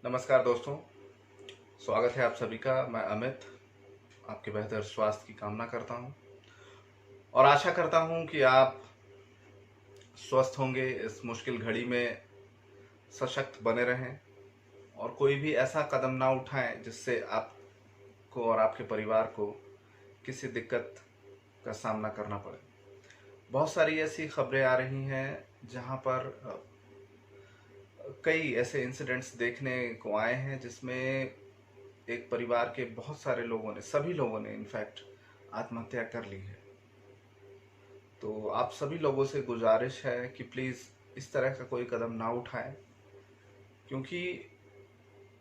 नमस्कार दोस्तों, स्वागत है आप सभी का। मैं अमित आपके बेहतर स्वास्थ्य की कामना करता हूं और आशा करता हूं कि आप स्वस्थ होंगे, इस मुश्किल घड़ी में सशक्त बने रहें और कोई भी ऐसा कदम ना उठाएं जिससे आपको और आपके परिवार को किसी दिक्कत का सामना करना पड़े। बहुत सारी ऐसी खबरें आ रही हैं जहां पर कई ऐसे इंसिडेंट्स देखने को आए हैं जिसमें एक परिवार के बहुत सारे लोगों ने, सभी लोगों ने इनफैक्ट आत्महत्या कर ली है। तो आप सभी लोगों से गुजारिश है कि प्लीज़ इस तरह का कोई कदम ना उठाएं, क्योंकि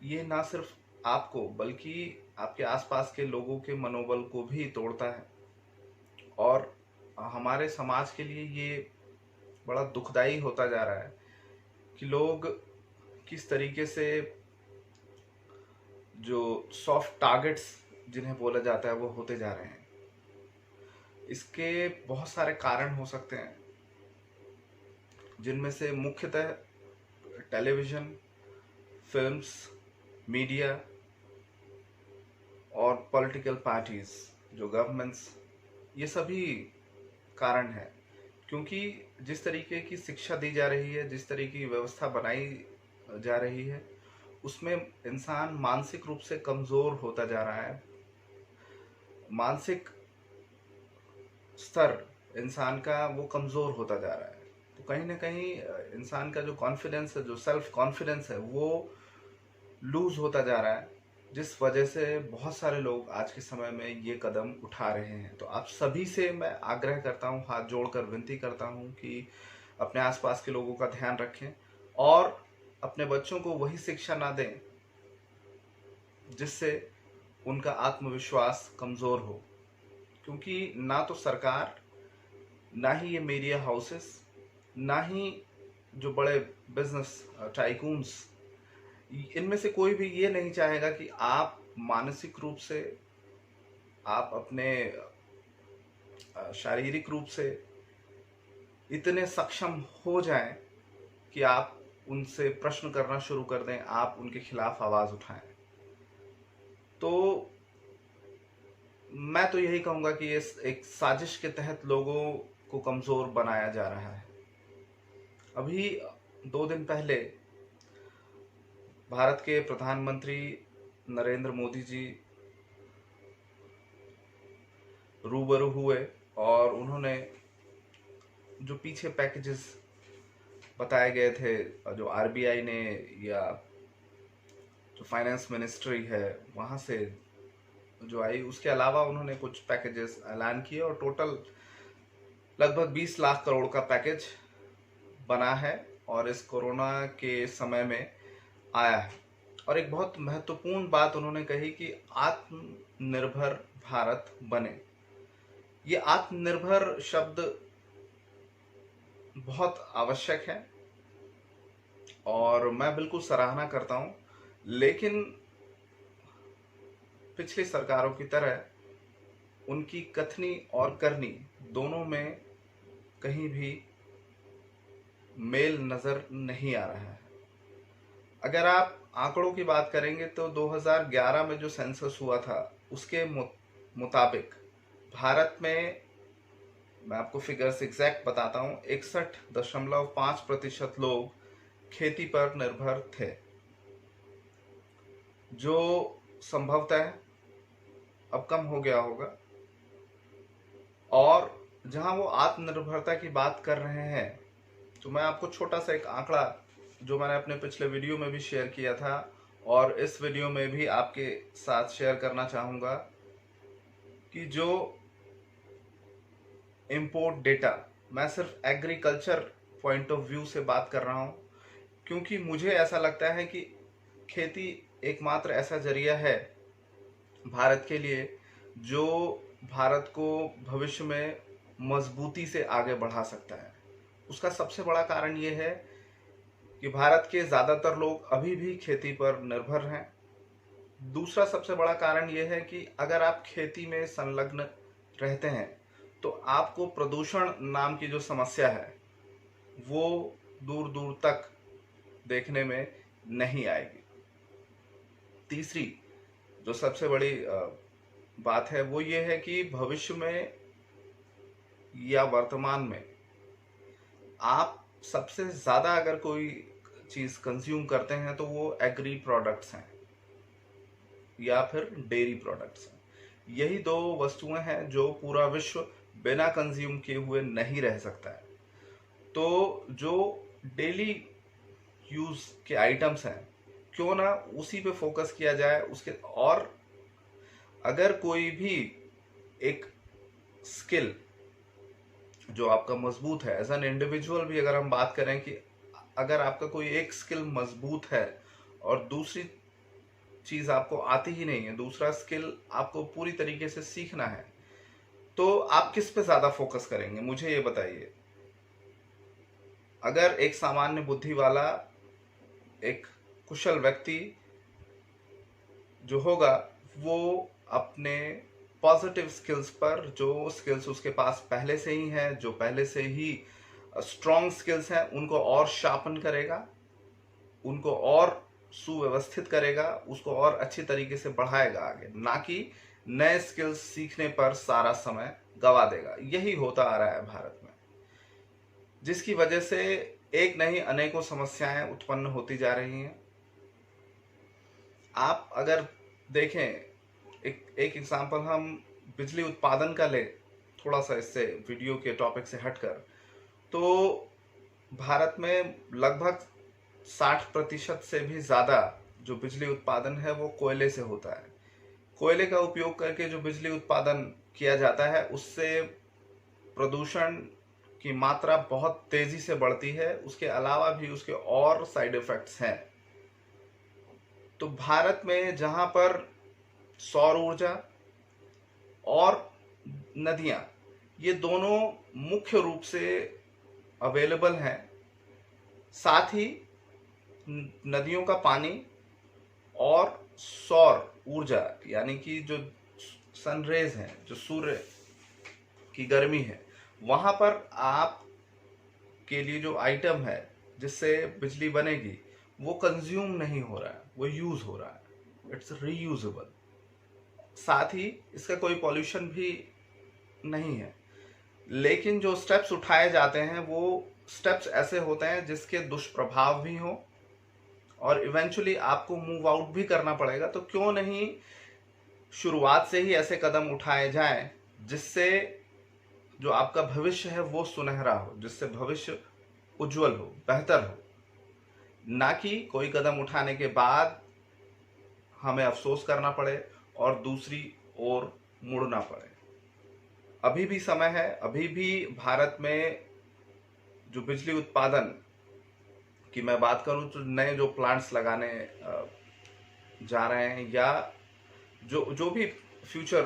ये ना सिर्फ आपको बल्कि आपके आसपास के लोगों के मनोबल को भी तोड़ता है और हमारे समाज के लिए ये बड़ा दुखदाई होता जा रहा है कि लोग किस तरीके से जो सॉफ्ट टारगेट्स जिन्हें बोला जाता है वो होते जा रहे हैं। इसके बहुत सारे कारण हो सकते हैं, जिनमें से मुख्यतः टेलीविज़न, फिल्म्स, मीडिया और पॉलिटिकल पार्टीज़, जो गवर्नमेंट्स, ये सभी कारण हैं। क्योंकि जिस तरीके की शिक्षा दी जा रही है, जिस तरीके की व्यवस्था बनाई जा रही है, उसमें इंसान मानसिक रूप से कमज़ोर होता जा रहा है। मानसिक स्तर इंसान का वो कमज़ोर होता जा रहा है। तो कहीं ना कहीं इंसान का जो कॉन्फिडेंस है, जो सेल्फ कॉन्फिडेंस है, वो लूज होता जा रहा है, जिस वजह से बहुत सारे लोग आज के समय में ये कदम उठा रहे हैं। तो आप सभी से मैं आग्रह करता हूँ, हाथ जोड़कर विनती करता हूँ कि अपने आसपास के लोगों का ध्यान रखें और अपने बच्चों को वही शिक्षा ना दें जिससे उनका आत्मविश्वास कमज़ोर हो। क्योंकि ना तो सरकार, ना ही ये मीडिया हाउसेस, ना ही जो बड़े बिजनेस टाइकून्स, इनमें से कोई भी ये नहीं चाहेगा कि आप मानसिक रूप से, आप अपने शारीरिक रूप से इतने सक्षम हो जाएं कि आप उनसे प्रश्न करना शुरू कर दें, आप उनके खिलाफ आवाज़ उठाएं। तो मैं तो यही कहूँगा कि इस एक साजिश के तहत लोगों को कमज़ोर बनाया जा रहा है। अभी 2 दिन पहले भारत के प्रधानमंत्री नरेंद्र मोदी जी रूबरू हुए और उन्होंने जो पीछे पैकेजेस बताए गए थे, जो आरबीआई ने या जो फाइनेंस मिनिस्ट्री है वहाँ से जो आई, उसके अलावा उन्होंने कुछ पैकेजेस ऐलान किए और टोटल लगभग 20 लाख करोड़ का पैकेज बना है और इस कोरोना के समय में आया है। और एक बहुत महत्वपूर्ण बात उन्होंने कही कि आत्मनिर्भर भारत बने। ये आत्मनिर्भर शब्द बहुत आवश्यक है और मैं बिल्कुल सराहना करता हूँ, लेकिन पिछली सरकारों की तरह उनकी कथनी और करनी दोनों में कहीं भी मेल नज़र नहीं आ रहा है। अगर आप आंकड़ों की बात करेंगे तो 2011 में जो सेंसस हुआ था उसके मुताबिक भारत में, मैं आपको फिगर्स एग्जैक्ट बताता हूँ, 61.5% लोग खेती पर निर्भर थे, जो संभवतः अब कम हो गया होगा। और जहां वो आत्मनिर्भरता की बात कर रहे हैं, तो मैं आपको छोटा सा एक आंकड़ा जो मैंने अपने पिछले वीडियो में भी शेयर किया था और इस वीडियो में भी आपके साथ शेयर करना चाहूँगा कि जो इंपोर्ट डेटा, मैं सिर्फ एग्रीकल्चर पॉइंट ऑफ व्यू से बात कर रहा हूँ, क्योंकि मुझे ऐसा लगता है कि खेती एकमात्र ऐसा जरिया है भारत के लिए जो भारत को भविष्य में मजबूती से आगे बढ़ा सकता है। उसका सबसे बड़ा कारण ये है कि भारत के ज़्यादातर लोग अभी भी खेती पर निर्भर हैं। दूसरा सबसे बड़ा कारण ये है कि अगर आप खेती में संलग्न रहते हैं तो आपको प्रदूषण नाम की जो समस्या है वो दूर दूर तक देखने में नहीं आएगी। तीसरी जो सबसे बड़ी बात है वो ये है कि भविष्य में या वर्तमान में आप सबसे ज़्यादा अगर कोई चीज़ कंज्यूम करते हैं तो वो एग्री प्रोडक्ट्स हैं या फिर डेयरी प्रोडक्ट्स हैं। यही दो वस्तुएं हैं जो पूरा विश्व बिना कंज्यूम किए हुए नहीं रह सकता है। तो जो डेली यूज के आइटम्स हैं, क्यों ना उसी पे फोकस किया जाए उसके। और अगर कोई भी एक स्किल जो आपका मजबूत है, एज एन इंडिविजुअल भी अगर हम बात करें कि अगर आपका कोई एक स्किल मजबूत है और दूसरी चीज आपको आती ही नहीं है, दूसरा स्किल आपको पूरी तरीके से सीखना है, तो आप किस पे ज्यादा फोकस करेंगे, मुझे ये बताइए। अगर एक सामान्य बुद्धि वाला एक कुशल व्यक्ति जो होगा वो अपने पॉजिटिव स्किल्स पर, जो स्किल्स उसके पास पहले से ही हैं, जो पहले से ही स्ट्रॉन्ग स्किल्स हैं, उनको और शार्पन करेगा, उनको और सुव्यवस्थित करेगा, उसको और अच्छी तरीके से बढ़ाएगा आगे, ना कि नए स्किल्स सीखने पर सारा समय गवा देगा। यही होता आ रहा है भारत में, जिसकी वजह से एक नहीं अनेकों समस्याएं उत्पन्न होती जा रही हैं। आप अगर देखें, एक एग्जांपल हम बिजली उत्पादन का ले, थोड़ा सा इससे वीडियो के टॉपिक से हटकर, तो भारत में लगभग 60% से भी ज़्यादा जो बिजली उत्पादन है वो कोयले से होता है। कोयले का उपयोग करके जो बिजली उत्पादन किया जाता है उससे प्रदूषण की मात्रा बहुत तेजी से बढ़ती है। उसके अलावा भी उसके और साइड इफेक्ट्स हैं। तो भारत में जहां पर सौर ऊर्जा और नदियां, ये दोनों मुख्य रूप से अवेलेबल हैं, साथ ही नदियों का पानी और सौर ऊर्जा यानी कि जो सनरेज हैं, जो सूर्य की गर्मी है, वहां पर आप के लिए जो आइटम है जिससे बिजली बनेगी वो कंज्यूम नहीं हो रहा है, वो यूज हो रहा है, इट्स रीयूजेबल। साथ ही इसका कोई पॉल्यूशन भी नहीं है। लेकिन जो स्टेप्स उठाए जाते हैं वो स्टेप्स ऐसे होते हैं जिसके दुष्प्रभाव भी हों और इवेंचुअली आपको मूव आउट भी करना पड़ेगा। तो क्यों नहीं शुरुआत से ही ऐसे कदम उठाए जाएं जिससे जो आपका भविष्य है वो सुनहरा हो, जिससे भविष्य उज्जवल हो, बेहतर हो, ना कि कोई कदम उठाने के बाद हमें अफसोस करना पड़े और दूसरी ओर मुड़ना पड़े। अभी भी समय है, अभी भी भारत में जो बिजली उत्पादन की मैं बात करूं तो नए जो प्लांट्स लगाने जा रहे हैं या जो भी फ्यूचर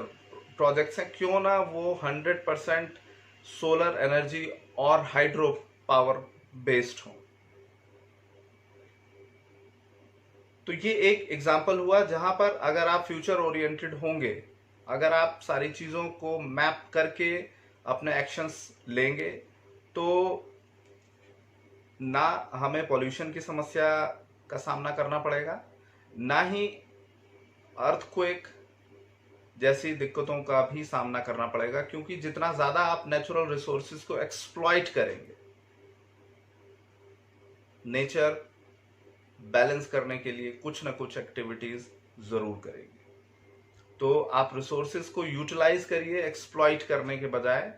प्रोजेक्ट्स हैं, क्यों ना वो 100% सोलर एनर्जी और हाइड्रो पावर बेस्ड हो। तो ये एक एग्जांपल हुआ जहां पर अगर आप फ्यूचर ओरिएंटेड होंगे, अगर आप सारी चीज़ों को मैप करके अपने एक्शंस लेंगे, तो ना हमें पॉल्यूशन की समस्या का सामना करना पड़ेगा, ना ही अर्थक्वेक जैसी दिक्कतों का भी सामना करना पड़ेगा, क्योंकि जितना ज़्यादा आप नेचुरल रिसोर्सेज को एक्सप्लॉइट करेंगे, नेचर बैलेंस करने के लिए कुछ ना कुछ एक्टिविटीज जरूर करेगी। तो आप रिसोर्सेज को यूटिलाइज करिए एक्सप्लॉइट करने के बजाय,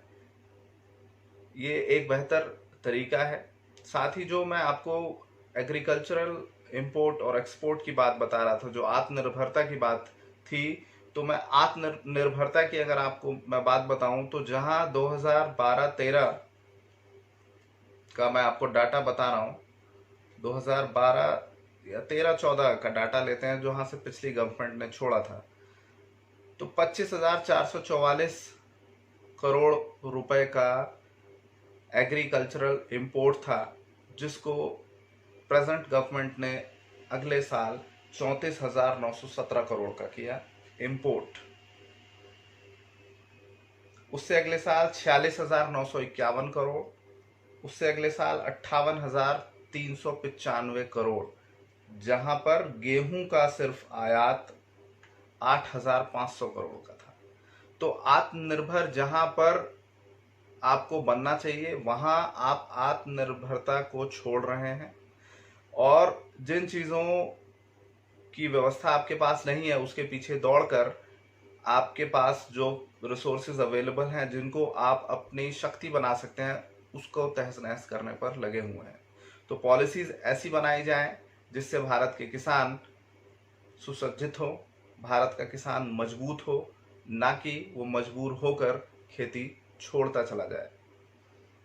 ये एक बेहतर तरीका है। साथ ही जो मैं आपको एग्रीकल्चरल इंपोर्ट और एक्सपोर्ट की बात बता रहा था, जो आत्मनिर्भरता की बात थी, तो मैं आत्मनिर्भरता की अगर आपको मैं बात बताऊं तो जहां 2012-13 का मैं आपको डाटा बता रहा हूं, 2012 या 13-14 का डाटा लेते हैं जो यहाँ से पिछली गवर्नमेंट ने छोड़ा था, तो 25,444 करोड़ रुपए का एग्रीकल्चरल इंपोर्ट था, जिसको प्रेजेंट गवर्नमेंट ने अगले साल 34,917 करोड़ का किया इंपोर्ट। उससे अगले साल 46,951 करोड़, उससे अगले साल 58,395 करोड़। जहां पर गेहूं का सिर्फ आयात 8,500 करोड़ का था। तो आत्मनिर्भर जहां पर आपको बनना चाहिए, वहां आप आत्मनिर्भरता को छोड़ रहे हैं, और जिन चीजों की व्यवस्था आपके पास नहीं है उसके पीछे दौड़कर आपके पास जो रिसोर्सेज अवेलेबल हैं, जिनको आप अपनी शक्ति बना सकते हैं, उसको तहस नहस करने पर लगे हुए हैं। तो पॉलिसीज ऐसी बनाई जाएं जिससे भारत के किसान सुसज्जित हो, भारत का किसान मजबूत हो, ना कि वो मजबूर होकर खेती छोड़ता चला जाए।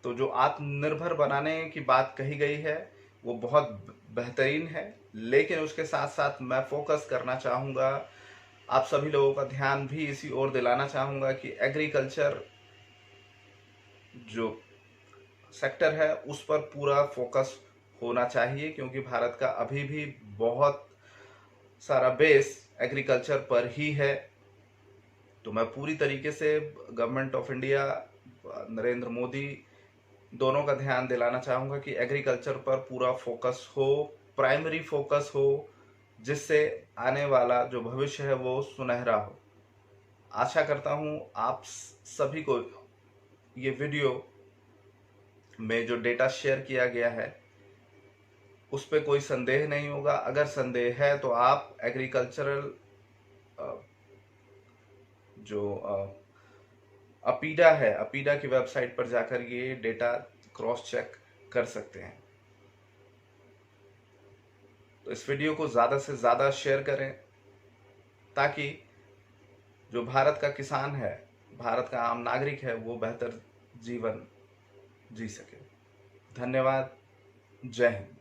तो जो आत्मनिर्भर बनाने की बात कही गई है वो बहुत बेहतरीन है, लेकिन उसके साथ साथ मैं फोकस करना चाहूँगा, आप सभी लोगों का ध्यान भी इसी ओर दिलाना चाहूँगा कि एग्रीकल्चर जो सेक्टर है उस पर पूरा फोकस होना चाहिए, क्योंकि भारत का अभी भी बहुत सारा बेस एग्रीकल्चर पर ही है। तो मैं पूरी तरीके से government of India, Narendra Modi दोनों का ध्यान दिलाना चाहूँगा कि एग्रीकल्चर पर पूरा फोकस हो, प्राइमरी फोकस हो, जिससे आने वाला जो भविष्य है वो सुनहरा हो। आशा करता हूँ आप सभी को ये वीडियो में जो डेटा शेयर किया गया है उस पर कोई संदेह नहीं होगा। अगर संदेह है तो आप एग्रीकल्चरल जो अपीडा है, अपीडा की वेबसाइट पर जाकर ये डेटा क्रॉस चेक कर सकते हैं। तो इस वीडियो को ज़्यादा से ज़्यादा शेयर करें ताकि जो भारत का किसान है, भारत का आम नागरिक है, वो बेहतर जीवन जी सके। धन्यवाद। जय हिंद।